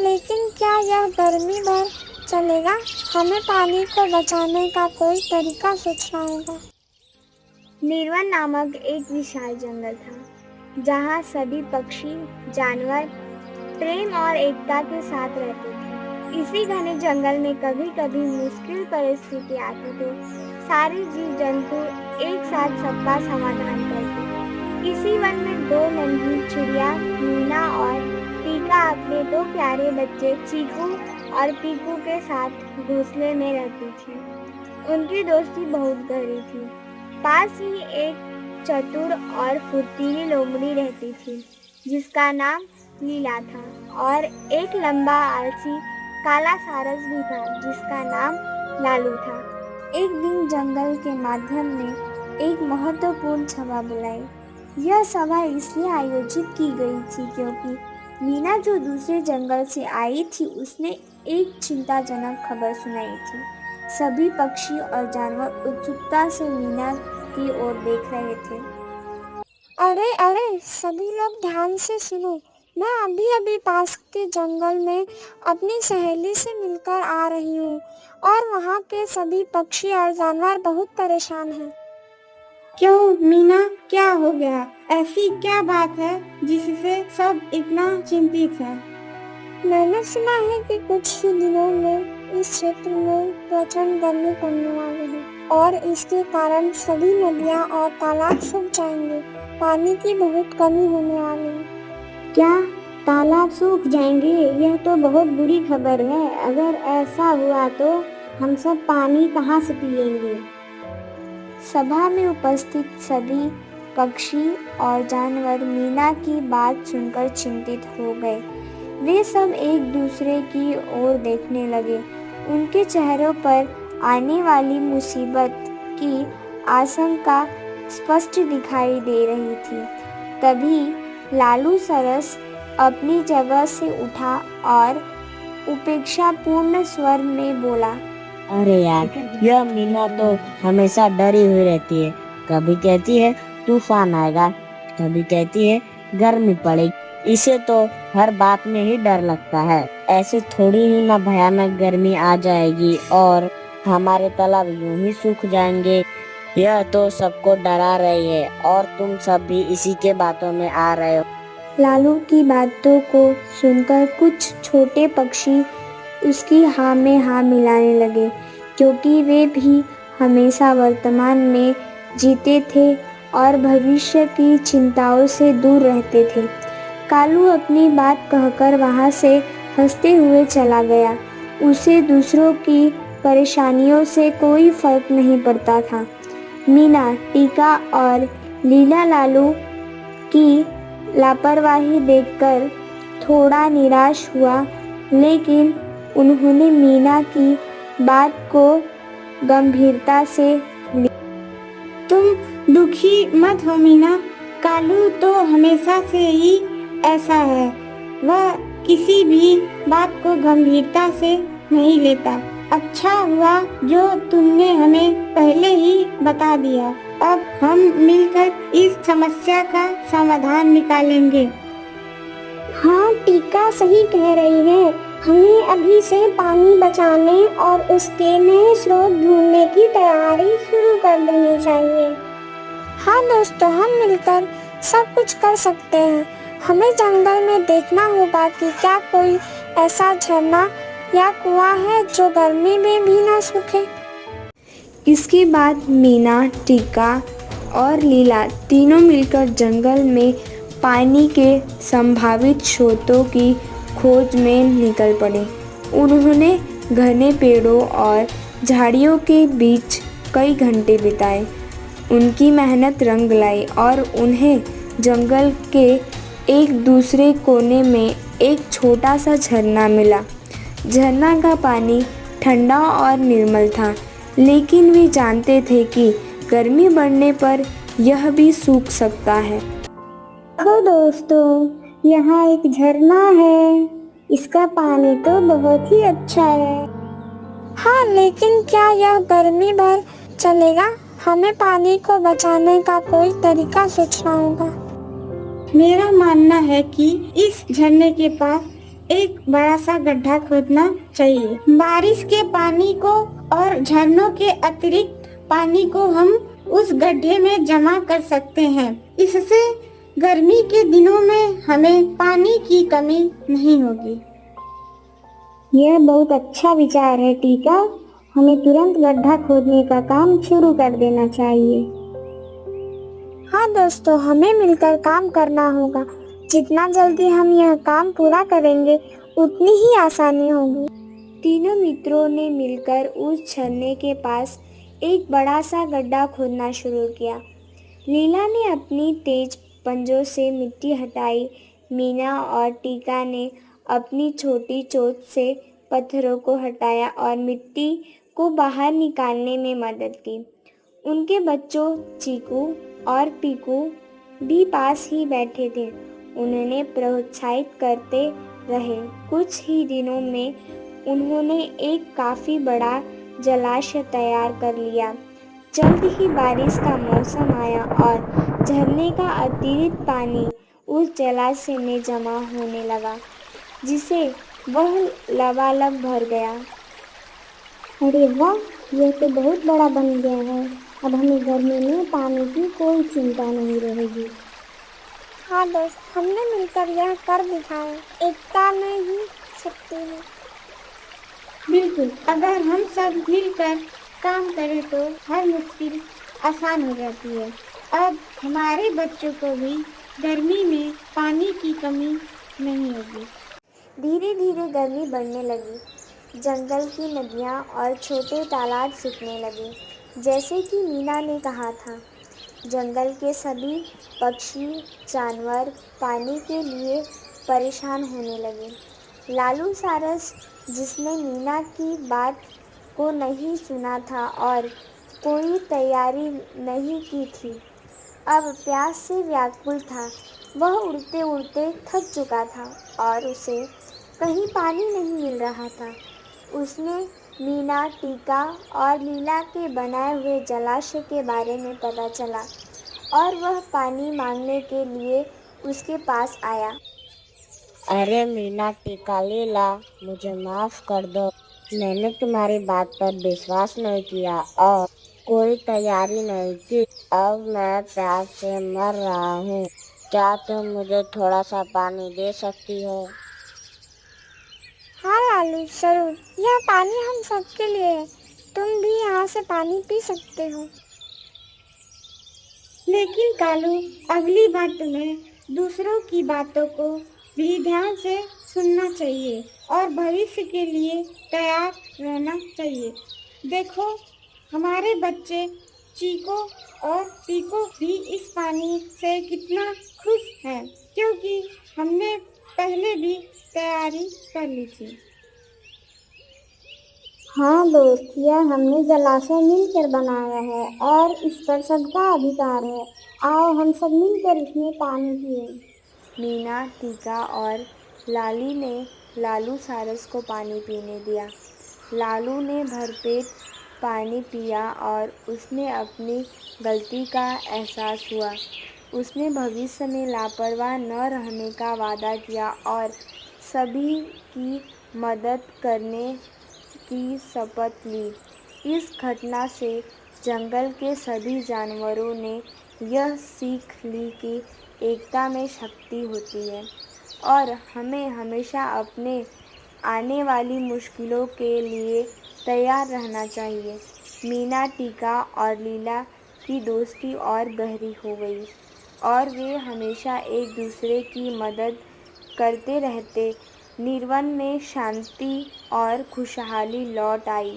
लेकिन क्या यह गर्मी भर चलेगा? हमें पानी को बचाने का कोई तरीका सोचना होगा। निर्वन नामक एक विशाल जंगल था, जहाँ सभी पक्षी, जानवर प्रेम और एकता के साथ रहते थे। इसी घने जंगल में कभी कभी मुश्किल परिस्थिति आती तो सारे जीव जंतु एक साथ सबका समाधान करते। इसी वन में दो नन्ही चिड़िया मीना और टीका अपने दो प्यारे बच्चे चीकू और पीकू के साथ घोंसले में रहती थी। उनकी दोस्ती बहुत गहरी थी। पास ही एक चतुर और फुर्तीली लोमड़ी रहती थी, जिसका नाम लीला था, और एक लंबा आलसी काला सारस भी था, जिसका नाम लालू था। एक दिन जंगल के माध्यम में एक महत्वपूर्ण सभा बुलाई। यह सभा इसलिए आयोजित की गई थी क्योंकि मीना, जो दूसरे जंगल से आई थी, उसने एक चिंताजनक खबर सुनाई थी। सभी पक्षी और जानवर उत्सुकता से मीना की ओर देख रहे थे। अरे अरे, सभी लोग ध्यान से सुनो। मैं अभी अभी पास के जंगल में अपनी सहेली से मिलकर आ रही हूँ और वहाँ के सभी पक्षी और जानवर बहुत परेशान हैं। क्यों मीना, क्या हो गया? ऐसी क्या बात है जिससे सब इतना चिंतित है? मैंने सुना है कि कुछ ही दिनों में इस क्षेत्र में प्रचंड गर्मी पड़ने वाली है और इसके कारण सभी नदियाँ और तालाब सूख जाएंगे। पानी की बहुत कमी होने वाली है। क्या तालाब सूख जाएंगे? यह तो बहुत बुरी खबर है। अगर ऐसा हुआ तो हम सब पानी कहाँ से पिएंगे? सभा में उपस्थित सभी पक्षी और जानवर मीना की बात सुनकर चिंतित हो गए। वे सब एक दूसरे की ओर देखने लगे। उनके चेहरों पर आने वाली मुसीबत की आशंका स्पष्ट दिखाई दे रही थी। तभी लालू सरस अपनी जगह से उठा और उपेक्षापूर्ण स्वर में बोला, अरे यार, यह मीना तो हमेशा डरी हुई रहती है। कभी कहती है तूफान आएगा, कभी कहती है गर्मी पड़ेगी। इसे तो हर बात में ही डर लगता है। ऐसे थोड़ी ही ना भयानक गर्मी आ जाएगी और हमारे तालाब यूं ही सूख जाएंगे। यह तो सबको डरा रही है और तुम सब भी इसी के बातों में आ रहे हो। लालू की बातों को सुनकर कुछ छोटे पक्षी उसकी हाँ में हाँ मिलाने लगे, क्योंकि वे भी हमेशा वर्तमान में जीते थे और भविष्य की चिंताओं से दूर रहते थे। कालू अपनी बात कहकर वहाँ से हंसते हुए चला गया। उसे दूसरों की परेशानियों से कोई फर्क नहीं पड़ता था। मीना, टीका और लीला लालू की लापरवाही देखकर थोड़ा निराश हुआ, लेकिन उन्होंने मीना की बात को गंभीरता से ली। तुम दुखी मत हो मीना। कालू तो हमेशा से ही ऐसा है। वह किसी भी बात को गंभीरता से नहीं लेता। अच्छा हुआ जो तुमने हमें पहले ही बता दिया। अब हम मिलकर इस समस्या का समाधान निकालेंगे। हाँ, टीका सही कह रही है। हमें अभी से पानी बचाने और उसके नए स्रोत ढूंढने की तैयारी शुरू कर देनी चाहिए। हाँ दोस्तों, हम मिलकर सब कुछ कर सकते हैं। हमें जंगल में देखना होगा कि क्या कोई ऐसा झरना या कुआं है जो गर्मी में भी ना सूखे। इसके बाद मीना, टीका और लीला तीनों मिलकर जंगल में पानी के संभावित स्रोतों की खोज में निकल पड़े। उन्होंने घने पेड़ों और झाड़ियों के बीच कई घंटे बिताए। उनकी मेहनत रंग लाई और उन्हें जंगल के एक दूसरे कोने में एक छोटा सा झरना मिला। झरना का पानी ठंडा और निर्मल था, लेकिन वे जानते थे कि गर्मी बढ़ने पर यह भी सूख सकता है। देखो दोस्तों, यहाँ एक झरना है। इसका पानी तो बहुत ही अच्छा है। हाँ, लेकिन क्या यह गर्मी भर चलेगा? हमें पानी को बचाने का कोई तरीका सोचना होगा। मेरा मानना है कि इस झरने के पास एक बड़ा सा गड्ढा खोदना चाहिए। बारिश के पानी को और झरनों के अतिरिक्त पानी को हम उस गड्ढे में जमा कर सकते हैं। इससे गर्मी के दिनों में हमें पानी की कमी नहीं होगी। यह बहुत अच्छा विचार है टीका। हमें तुरंत गड्ढा खोदने का काम शुरू कर देना चाहिए। हाँ दोस्तों, हमें मिलकर काम करना होगा। जितना जल्दी हम यह काम पूरा करेंगे उतनी ही आसानी होगी। तीनों मित्रों ने मिलकर उस झरने के पास एक बड़ा सा गड्ढा खोदना शुरू किया। लीला ने अपनी तेज पंजों से मिट्टी हटाई। मीना और टीका ने अपनी छोटी चोंच से पत्थरों को हटाया और मिट्टी को बाहर निकालने में मदद की। उनके बच्चों चीकू और पीकू भी पास ही बैठे थे। उन्होंने प्रोत्साहित करते रहे। कुछ ही दिनों में उन्होंने एक काफी बड़ा जलाशय तैयार कर लिया। जल्द ही बारिश का मौसम आया और झरने का अतिरिक्त पानी उस जलाशय में जमा होने लगा, जिसे वह लबालब भर गया। अरे वाह, यह तो बहुत बड़ा बन गया है। अब हमें गर्मी में पानी की कोई चिंता नहीं रहेगी। हाँ दोस्त, हमने मिलकर यह कर दिखाया। एकता में ही शक्ति है। बिल्कुल, अगर हम सब मिलकर काम करें तो हर मुश्किल आसान हो जाती है। अब हमारे बच्चों को भी गर्मी में पानी की कमी नहीं होगी। धीरे धीरे गर्मी बढ़ने लगी। जंगल की नदियाँ और छोटे तालाब सूखने लगे। जैसे कि मीना ने कहा था, जंगल के सभी पक्षी जानवर पानी के लिए परेशान होने लगे। लालू सारस, जिसने मीना की बात को नहीं सुना था और कोई तैयारी नहीं की थी, अब प्यास से व्याकुल था। वह उड़ते उड़ते थक चुका था और उसे कहीं पानी नहीं मिल रहा था। उसने मीना, टीका और लीला के बनाए हुए जलाशय के बारे में पता चला और वह पानी मांगने के लिए उसके पास आया। अरे मीना, टीका, लीला, मुझे माफ कर दो। मैंने तुम्हारी बात पर विश्वास नहीं किया और कोई तैयारी नहीं की। अब मैं प्यास से मर रहा हूँ। क्या तुम मुझे थोड़ा सा पानी दे सकती हो? हाँ लालू, जरूर। यह पानी हम सबके लिए है। तुम भी यहाँ से पानी पी सकते हो। लेकिन कालू, अगली बार तुम्हें दूसरों की बातों को भी ध्यान से सुनना चाहिए और भविष्य के लिए तैयार रहना चाहिए। देखो, हमारे बच्चे चीको और पीको भी इस पानी से कितना खुश हैं, क्योंकि हमने पहले भी तैयारी कर ली थी। हाँ दोस्त, यह हमने जलाशय मिलकर बनाया है और इस पर सबका अधिकार है। आओ हम सब मिलकर इसमें पानी पिए। मीना, टीका और लाली ने लालू सारस को पानी पीने दिया। लालू ने भरपेट पानी पिया और उसने अपनी गलती का एहसास हुआ। उसने भविष्य में लापरवाह न रहने का वादा किया और सभी की मदद करने की शपथ ली। इस घटना से जंगल के सभी जानवरों ने यह सीख ली कि एकता में शक्ति होती है और हमें हमेशा अपने आने वाली मुश्किलों के लिए तैयार रहना चाहिए। मीना, टीका और लीला की दोस्ती और गहरी हो गई और वे हमेशा एक दूसरे की मदद करते रहते। निर्वन में शांति और खुशहाली लौट आई।